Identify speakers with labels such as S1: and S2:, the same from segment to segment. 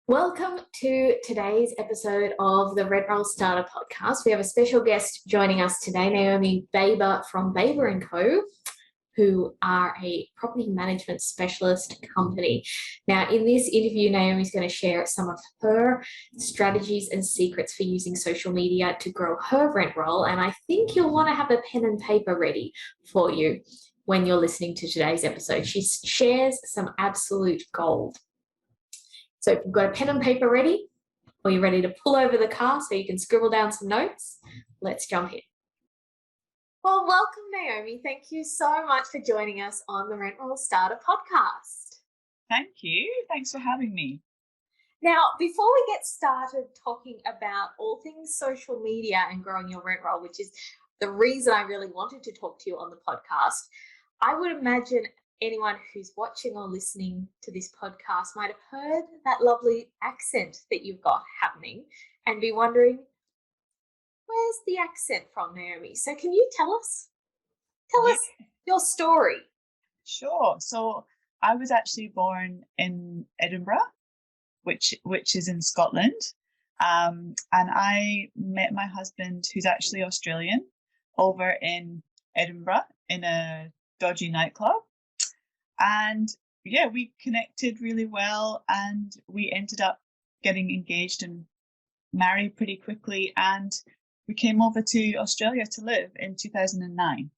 S1: Welcome to today's episode of the Red Roll Starter Podcast. We have a special guest joining us today, Naomi Baber from Baber & Co., who are a property management specialist company. Now, in this interview, Naomi's going to share some of her strategies and secrets for using social media to grow her rent roll. And I think you'll want to have a pen and paper ready for you when you're listening to today's episode. She shares some absolute gold. So if you've got a pen and paper ready, or you're ready to pull over the car so you can scribble down some notes, let's jump in. Well, welcome, Naomi. Thank you so much for joining us on the Rent Roll Starter Podcast.
S2: Thank you. Thanks for having me.
S1: Now, before we get started talking about all things social media and growing your rent roll, which is the reason I really wanted to talk to you on the podcast, I would imagine anyone who's watching or listening to this podcast might have heard that lovely accent that you've got happening and be wondering, where's the accent from, Naomi? So can you tell us your story?
S2: Sure. So I was actually born in Edinburgh, which is in Scotland. And I met my husband, who's actually Australian, over in Edinburgh in a dodgy nightclub. And yeah, we connected really well and we ended up getting engaged and married pretty quickly. And we came over to Australia to live in 2009.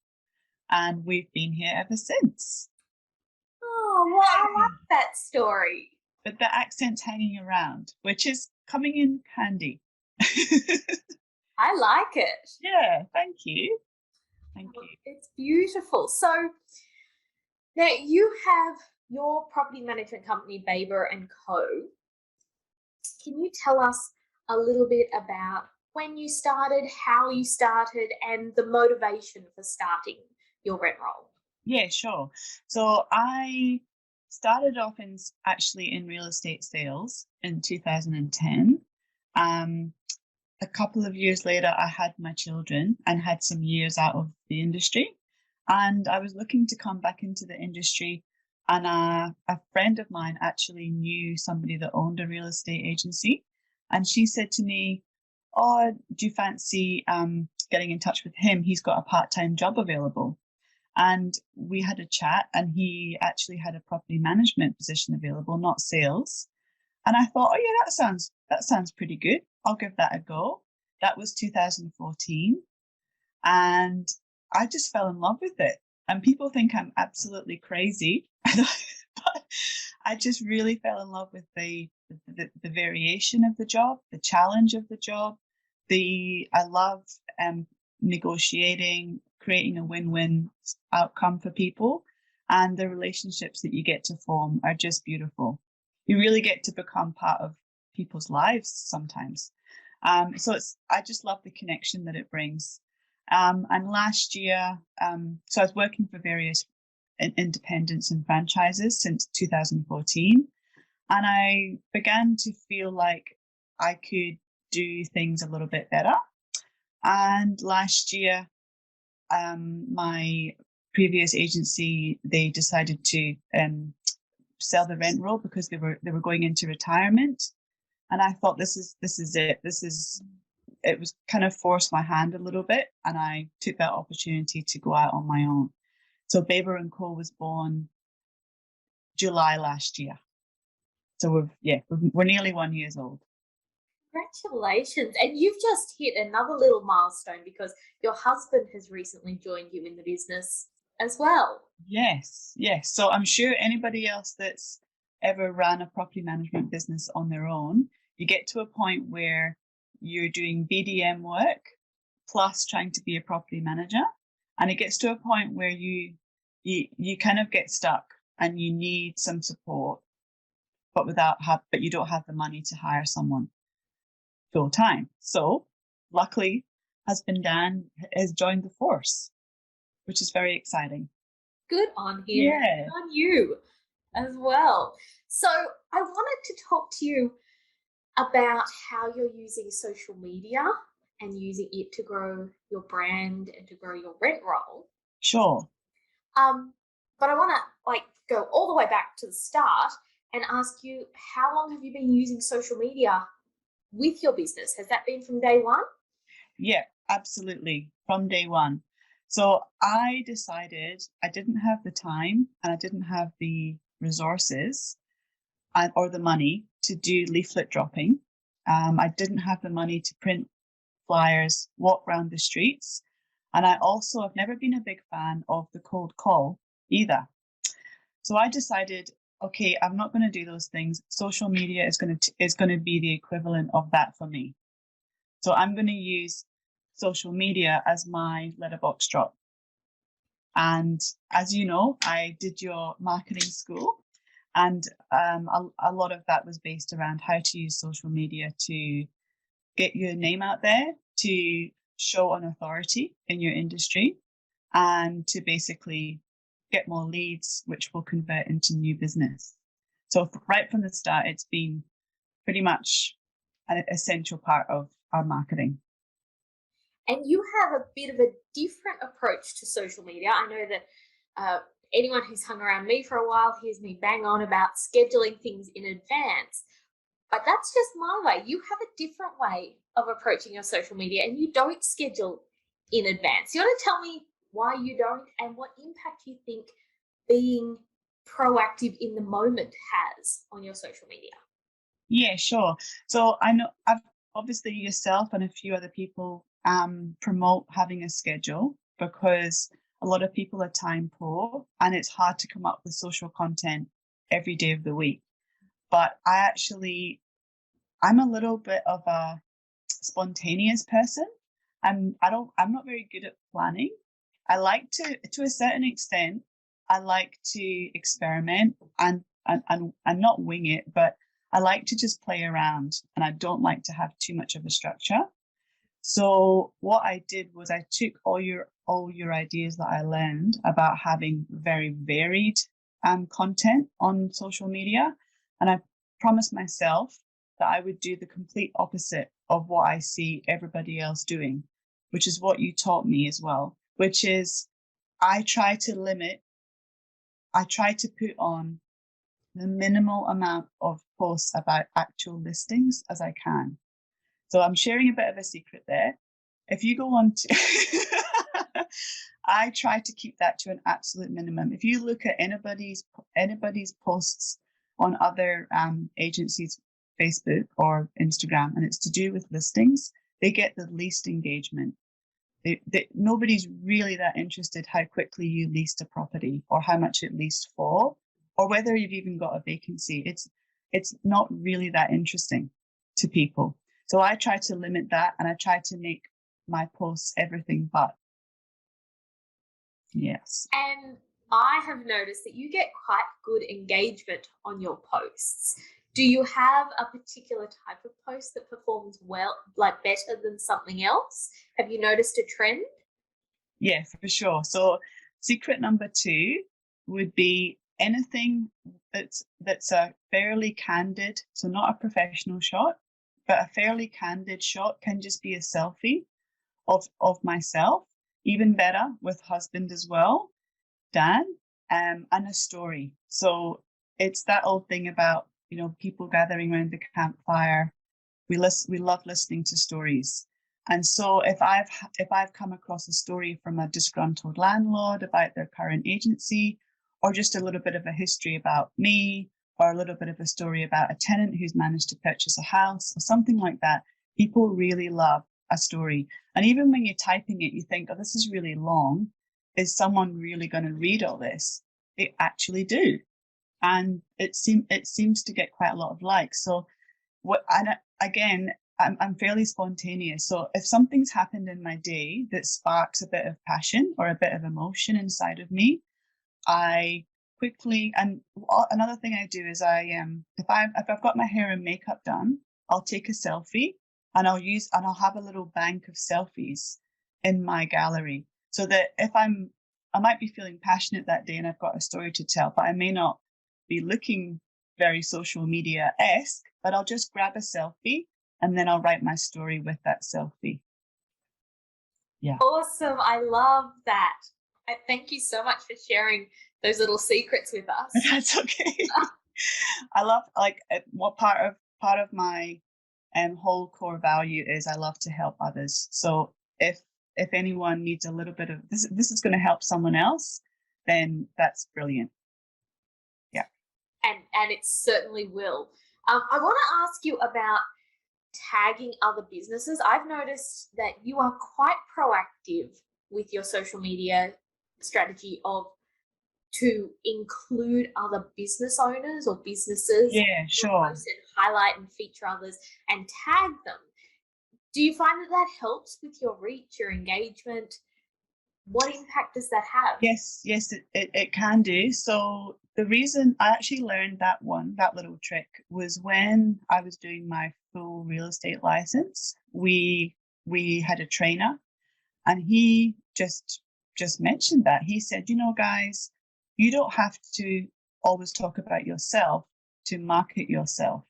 S2: And we've been here ever since.
S1: Oh, well, I like that story.
S2: But the accent's hanging around, which is coming in handy.
S1: I like it.
S2: Yeah, thank you. Thank you.
S1: It's beautiful. So now you have your property management company, Baber & Co. Can you tell us a little bit about when you started, how you started, and the motivation for starting your rent roll?
S2: Yeah, sure. So I started off actually in real estate sales in 2010. A couple of years later, I had my children and had some years out of the industry. And I was looking to come back into the industry. And a friend of mine actually knew somebody that owned a real estate agency. And she said to me, "Oh, do you fancy getting in touch with him? He's got a part-time job available." And we had a chat, and he actually had a property management position available, not sales. And I thought, oh yeah, that sounds pretty good. I'll give that a go. That was 2014. And I just fell in love with it. And people think I'm absolutely crazy, but I just really fell in love with the variation of the job, the challenge of the job. I love negotiating, creating a win-win outcome for people, and the relationships that you get to form are just beautiful. You really get to become part of people's lives sometimes. So I just love the connection that it brings. And last year, so I was working for various independents and franchises since 2014, and I began to feel like I could do things a little bit better. And last year, my previous agency, they decided to sell the rent roll because they were going into retirement. And I thought, this is it. It was kind of forced my hand a little bit, and I took that opportunity to go out on my own. So Baber & Co. was born July last year. So we're nearly 1 year old.
S1: Congratulations. And you've just hit another little milestone because your husband has recently joined you in the business as well.
S2: Yes. So I'm sure anybody else that's ever ran a property management business on their own, you get to a point where you're doing BDM work plus trying to be a property manager. And it gets to a point where you kind of get stuck and you need some support, but you don't have the money to hire someone full time. So luckily, husband Dan has joined the force, which is very exciting.
S1: Good on him.
S2: Yeah.
S1: Good on you as well. So I wanted to talk to you about how you're using social media and using it to grow your brand and to grow your rent roll.
S2: Sure.
S1: But I want to go all the way back to the start and ask you, how long have you been using social media with your business? Has that been from day one?
S2: Yeah, absolutely. From day one. So I decided I didn't have the time and I didn't have the resources or the money to do leaflet dropping. I didn't have the money to print flyers, walk around the streets. And I also have never been a big fan of the cold call either. So I decided, okay, I'm not going to do those things. Social media is going to be the equivalent of that for me. So I'm going to use social media as my letterbox drop. And as you know, I did your marketing school, and a lot of that was based around how to use social media to get your name out there, to show an authority in your industry, and to basically get more leads, which will convert into new business. So right from the start, it's been pretty much an essential part of our marketing.
S1: And you have a bit of a different approach to social media. I know that anyone who's hung around me for a while hears me bang on about scheduling things in advance. But that's just my way. You have a different way of approaching your social media, and you don't schedule in advance. You want to tell me why you don't and what impact you think being proactive in the moment has on your social media?
S2: Yeah, sure. So I know I've obviously yourself and a few other people promote having a schedule because a lot of people are time poor and it's hard to come up with social content every day of the week. But I'm a little bit of a spontaneous person. I'm not very good at planning. I like to a certain extent, I like to experiment and not wing it, but I like to just play around and I don't like to have too much of a structure. So what I did was I took all your ideas that I learned about having very varied content on social media, and I promised myself that I would do the complete opposite of what I see everybody else doing, which is what you taught me as well, which is I try to put on the minimal amount of posts about actual listings as I can. So I'm sharing a bit of a secret there. If you go on to, I try to keep that to an absolute minimum. If you look at anybody's posts on other agencies' Facebook or Instagram, and it's to do with listings, they get the least engagement. Nobody's really that interested how quickly you leased a property or how much it leased for, or whether you've even got a vacancy. It's not really that interesting to people. So I try to limit that and I try to make my posts everything but. Yes.
S1: And I have noticed that you get quite good engagement on your posts. Do you have a particular type of post that performs well, like better than something else? Have you noticed a trend?
S2: Yeah, for sure. So secret number 2 would be anything that's a fairly candid, so not a professional shot, but a fairly candid shot can just be a selfie of myself, even better with husband as well, Dan, and a story. So it's that old thing about, people gathering around the campfire. We love listening to stories. And so if I've come across a story from a disgruntled landlord about their current agency, or just a little bit of a history about me, or a little bit of a story about a tenant who's managed to purchase a house or something like that, people really love a story. And even when you're typing it, you think, oh, this is really long. Is someone really going to read all this? They actually do. And it seems to get quite a lot of likes. So I'm fairly spontaneous. So if something's happened in my day that sparks a bit of passion or a bit of emotion inside of me, I quickly, and another thing I do is if I've got my hair and makeup done, I'll take a selfie and I'll have a little bank of selfies in my gallery, so that if I might be feeling passionate that day and I've got a story to tell, but I may not be looking very social media-esque, but I'll just grab a selfie and then I'll write my story with that selfie. Yeah.
S1: Awesome. I love that. Thank you so much for sharing those little secrets with us.
S2: That's okay. I love what part of my whole core value is I love to help others. So if anyone needs a little bit of this is going to help someone else, then that's brilliant. Yeah.
S1: And it certainly will. I want to ask you about tagging other businesses. I've noticed that you are quite proactive with your social media strategy of to include other business owners or businesses
S2: Yeah,
S1: in your
S2: sure.
S1: posts and highlight and feature others and tag them. Do you find that that helps with your reach, your engagement? What impact does that have?
S2: Yes, it can do. So the reason I actually learned that little trick was when I was doing my full real estate license. We had a trainer, and he just mentioned that. He said, guys, you don't have to always talk about yourself to market yourself.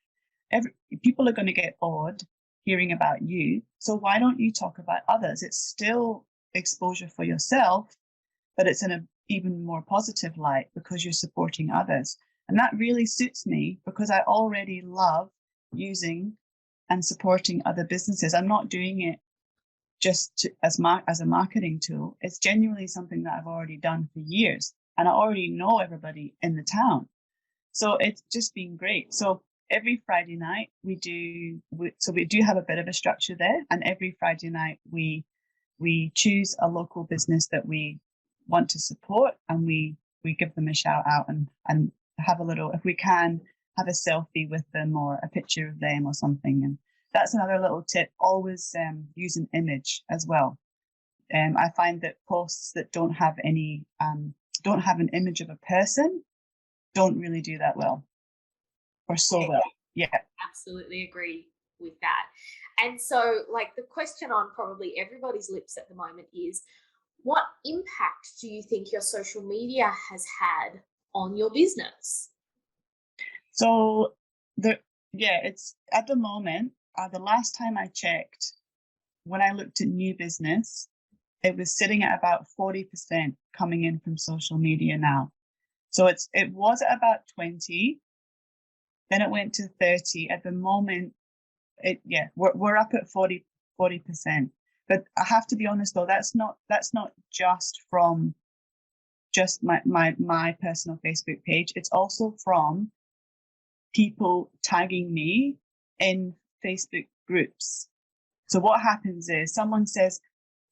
S2: People are going to get bored hearing about you. So why don't you talk about others? It's still exposure for yourself, but it's in an even more positive light because you're supporting others. And that really suits me because I already love using and supporting other businesses. I'm not doing it just as a marketing tool. It's genuinely something that I've already done for years, and I already know everybody in the town. So it's just been great. So every Friday night we do have a bit of a structure there, and every Friday night we choose a local business that we want to support, and we give them a shout out and have a little, if we can, have a selfie with them or a picture of them or something. And that's another little tip. Always use an image as well. I find that posts that don't have an image of a person don't really do that well or so well. Yeah.
S1: Absolutely agree with that. And so, like, the question on probably everybody's lips at the moment is, what impact do you think your social media has had on your business?
S2: So it's at the moment, the last time I checked, when I looked at new business, it was sitting at about 40% coming in from social media now. So it was at about 20, then it went to 30. At the moment, we're up at 40%. But I have to be honest though, that's not just from just my personal Facebook page. It's also from people tagging me in Facebook groups. So what happens is someone says,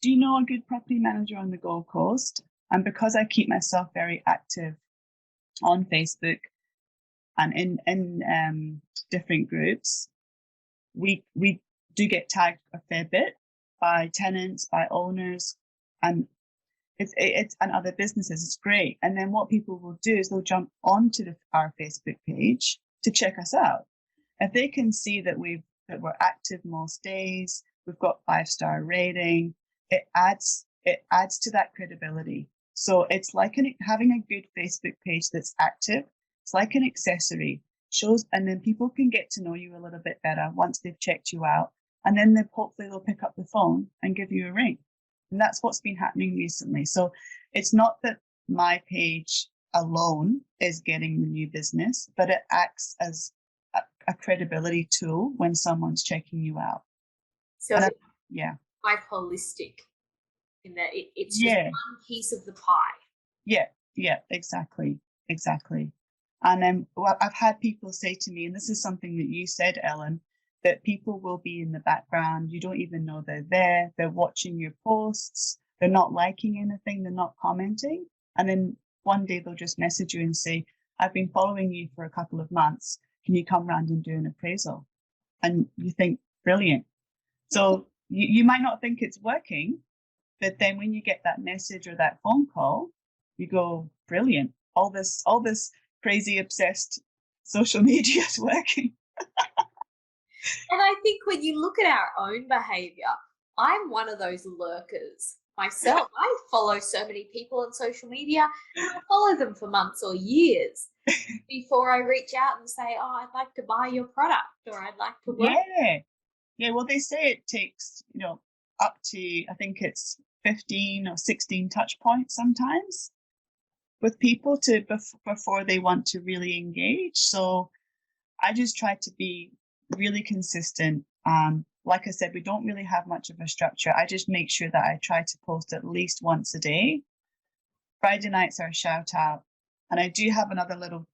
S2: do you know a good property manager on the Gold Coast? And because I keep myself very active on Facebook and in different groups, we do get tagged a fair bit by tenants, by owners, and it's and other businesses. It's great. And then what people will do is they'll jump onto our Facebook page to check us out. If they can see that we're active most days, we've got 5-star rating, it adds to that credibility. So it's like having a good Facebook page that's active. It's like an accessory. And then people can get to know you a little bit better once they've checked you out. And then hopefully they'll pick up the phone and give you a ring. And that's what's been happening recently. So it's not that my page alone is getting the new business, but it acts as a credibility tool when someone's checking you out.
S1: So
S2: yeah,
S1: quite holistic in that it's just one piece of the pie.
S2: Yeah, exactly. And I've had people say to me, and this is something that you said, Ellen, that people will be in the background. You don't even know they're there. They're watching your posts. They're not liking anything. They're not commenting. And then one day they'll just message you and say, I've been following you for a couple of months. Can you come round and do an appraisal? And you think, brilliant. So you might not think it's working, but then when you get that message or that phone call, you go, brilliant. All this crazy obsessed social media is working.
S1: And I think when you look at our own behavior, I'm one of those lurkers myself. I follow so many people on social media, and I follow them for months or years before I reach out and say, oh, I'd like to buy your product or I'd like to work.
S2: Yeah. Well, they say it takes, up to, I think it's 15 or 16 touch points sometimes. with people to before they want to really engage. So I just try to be really consistent. Like I said, we don't really have much of a structure. I just make sure that I try to post at least once a day. Friday nights are a shout out, and I do have another little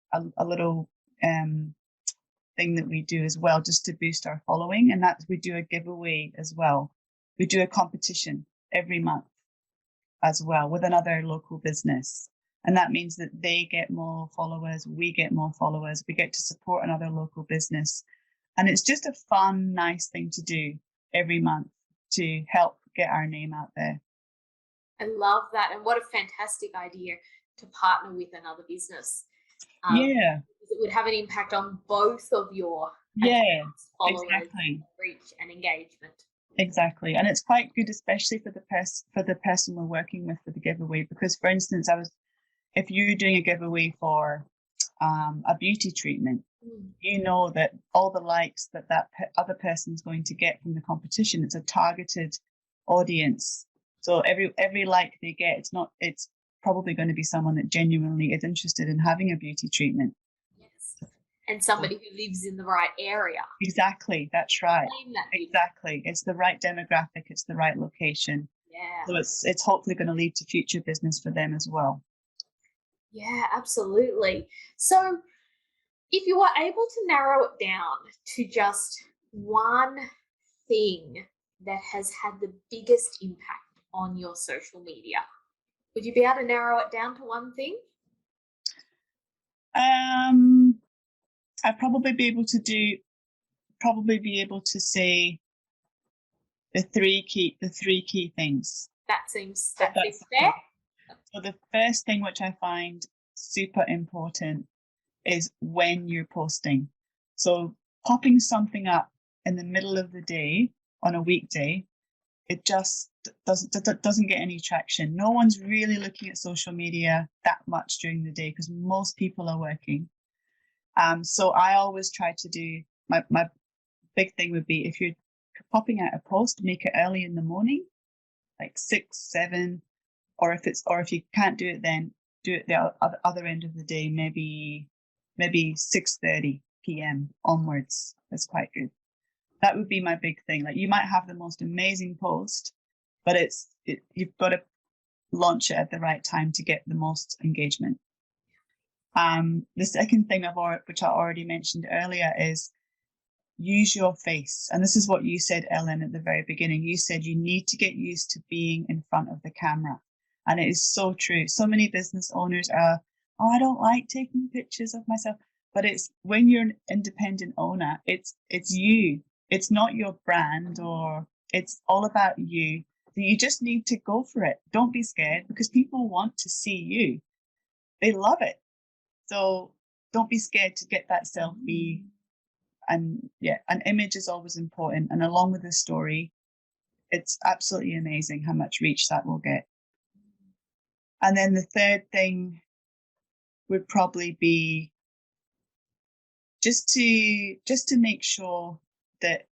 S2: thing that we do as well, just to boost our following, and that's we do a giveaway as well. We do a competition every month as well with another local business. And that means that they get more followers, we get more followers, we get to support another local business. And it's just a fun, nice thing to do every month to help get our name out there.
S1: I love that. And what a fantastic idea to partner with another business.
S2: Yeah.
S1: It would have an impact on both of your followers,
S2: exactly.
S1: reach and engagement.
S2: Exactly. And it's quite good, especially for the person we're working with for the giveaway, because for instance, if you're doing a giveaway for a beauty treatment, you know that all the likes that other person's going to get from the competition, it's a targeted audience. So every like they get, it's probably going to be someone that genuinely is interested in having a beauty treatment.
S1: Yes. And somebody who lives in the right area.
S2: Exactly, that's right. Exactly. It's the right demographic, it's the right location.
S1: Yeah.
S2: So it's hopefully going to lead to future business for them as well.
S1: Yeah, absolutely. So if you were able to narrow it down to just one thing that has had the biggest impact on your social media, would you be able to narrow it down to one thing?
S2: I'd probably be able to say the three key things.
S1: That seems fair.
S2: So the first thing, which I find super important, is when you're posting. So popping something up in the middle of the day on a weekday, it just doesn't get any traction. No one's really looking at social media that much during the day because most people are working. So I always try to do my big thing would be, if you're popping out a post, make it early in the morning, like 6, 7, or if you can't do it, then do it the other end of the day, maybe 6:30 p.m. onwards. That's quite good. That would be my big thing. Like, you might have the most amazing post, but you've got to launch it at the right time to get the most engagement. The second thing which I already mentioned earlier, is use your face. And this is what you said, Ellen, at the very beginning. You said you need to get used to being in front of the camera. And it is so true. So many business owners are, I don't like taking pictures of myself. But it's when you're an independent owner, it's you. It's not your brand, or it's all about you. So you just need to go for it. Don't be scared, because people want to see you. They love it. So don't be scared to get that selfie. And an image is always important. And along with the story, it's absolutely amazing how much reach that will get. And then the third thing would probably be just to make sure that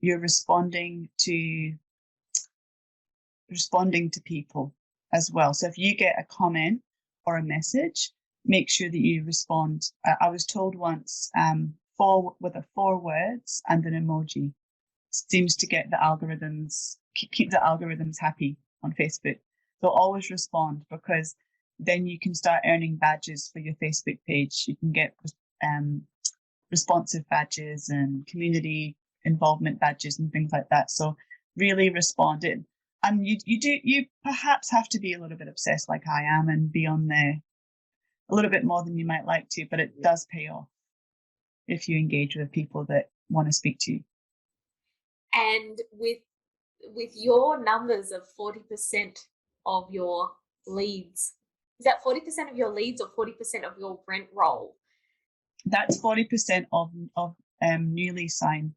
S2: you're responding to people as well. So if you get a comment or a message, make sure that you respond. I was told once, with 4 words and an emoji seems to get the algorithms, keep the algorithms happy on Facebook. So always respond, because then you can start earning badges for your Facebook page. You can get responsive badges and community involvement badges and things like that. So really respond it. And you perhaps have to be a little bit obsessed like I am and be on there a little bit more than you might like to, but it does pay off if you engage with people that want to speak to you.
S1: And with your numbers of 40% of your leads, is that 40% of your leads or 40% of your rent roll?
S2: That's 40% of newly signed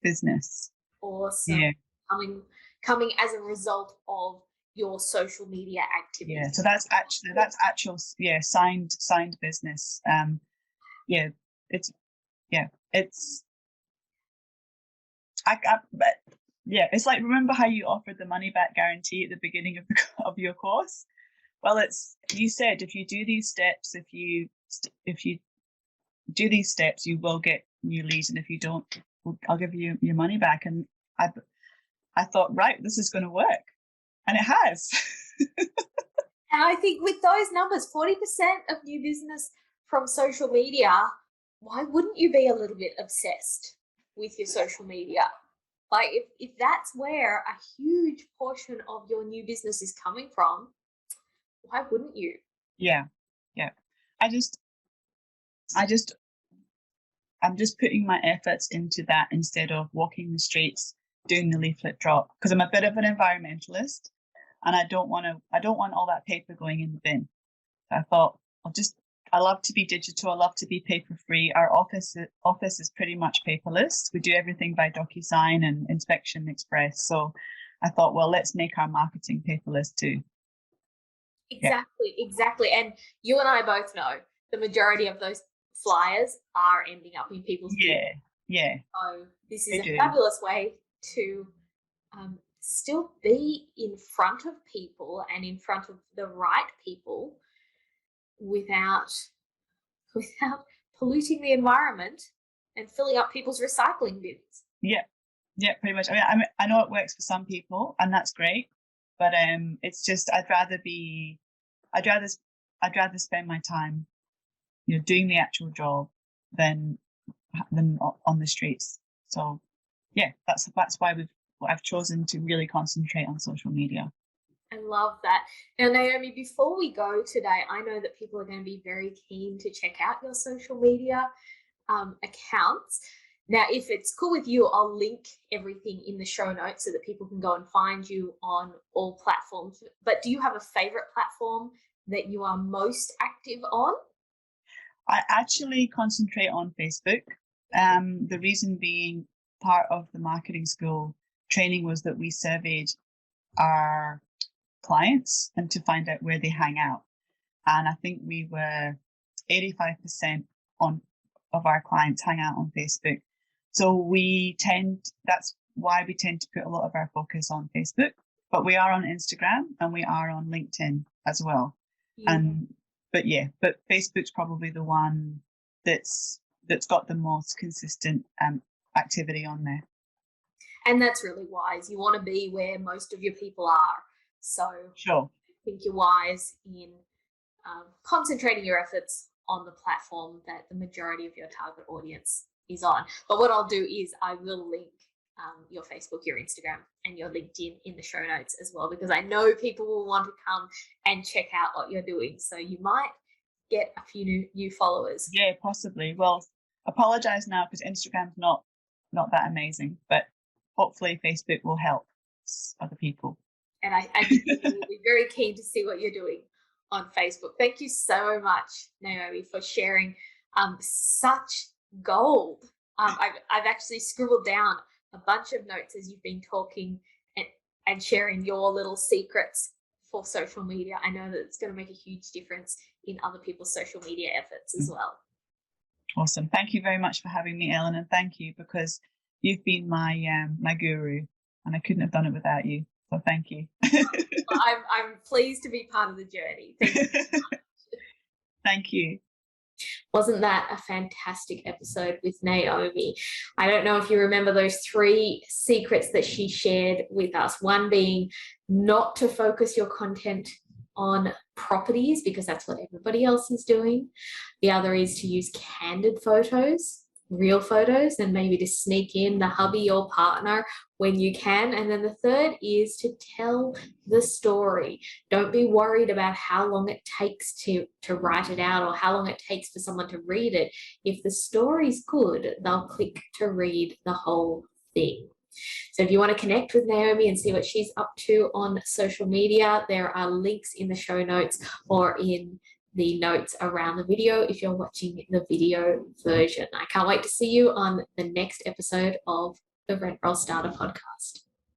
S2: business.
S1: Awesome.
S2: Yeah.
S1: Coming as a result of your social media activity.
S2: Yeah. So that's actual signed business. It's like, remember how you offered the money back guarantee at the beginning of your course? Well, you said if you do these steps, if you do these steps, you will get new leads, and if you don't, I'll give you your money back. And I thought, right, this is going to work, and it has.
S1: And I think with those numbers, 40% of new business from social media, why wouldn't you be a little bit obsessed with your social media? Like if that's where a huge portion of your new business is coming from, why wouldn't you?
S2: Yeah. I'm just putting my efforts into that instead of walking the streets, doing the leaflet drop, because I'm a bit of an environmentalist, and I don't want all that paper going in the bin. So I thought I love to be digital. I love to be paper free. Our office is pretty much paperless. We do everything by DocuSign and Inspection Express. So I thought, well, let's make our marketing paperless too.
S1: Exactly. And you and I both know the majority of those flyers are ending up in people's bins.
S2: Yeah.
S1: So this is a fabulous way to still be in front of people and in front of the right people without polluting the environment and filling up people's recycling bins.
S2: Yeah, pretty much. I mean, I know it works for some people, and that's great, but it's just I'd rather spend my time, doing the actual job than on the streets. So yeah, that's why I've chosen to really concentrate on social media.
S1: I love that. Now, Naomi, before we go today, I know that people are going to be very keen to check out your social media accounts. Now, if it's cool with you, I'll link everything in the show notes so that people can go and find you on all platforms. But do you have a favorite platform that you are most active on?
S2: I actually concentrate on Facebook. The reason being, part of the marketing school training was that we surveyed our clients and to find out where they hang out. And I think we were 85% of our clients hang out on Facebook. So that's why we tend to put a lot of our focus on Facebook, but we are on Instagram and we are on LinkedIn as well. Yeah. But Facebook's probably the one that's got the most consistent activity on there.
S1: And that's really wise. You want to be where most of your people are. So
S2: sure.
S1: I think you're wise in concentrating your efforts on the platform that the majority of your target audience is on. But what I'll do is I will link your Facebook, your Instagram, and your LinkedIn in the show notes as well, because I know people will want to come and check out what you're doing. So you might get a few new followers.
S2: Yeah, possibly. Well, apologize now because Instagram's not that amazing, but hopefully Facebook will help other people.
S1: And I think people will be very keen to see what you're doing on Facebook. Thank you so much, Naomi, for sharing such gold. I've actually scribbled down a bunch of notes as you've been talking and sharing your little secrets for social media. I know that it's going to make a huge difference in other people's social media efforts as well.
S2: Awesome. Thank you very much for having me, Ellen, and thank you because you've been my guru, and I couldn't have done it without you. So thank you.
S1: I'm pleased to be part of the journey. Thank you so much.
S2: Thank you.
S1: Wasn't that a fantastic episode with Naomi? I don't know if you remember those 3 secrets that she shared with us. One being not to focus your content on properties because that's what everybody else is doing. The other is to use candid photos, real photos, and maybe to sneak in the hubby or partner when you can. And then the third is to tell the story. Don't be worried about how long it takes to write it out or how long it takes for someone to read it. If the story's good, they'll click to read the whole thing. So if you want to connect with Naomi and see what she's up to on social media, there are links in the show notes or in the notes around the video if you're watching the video version. I can't wait to see you on the next episode of the Rent Roll Starter podcast.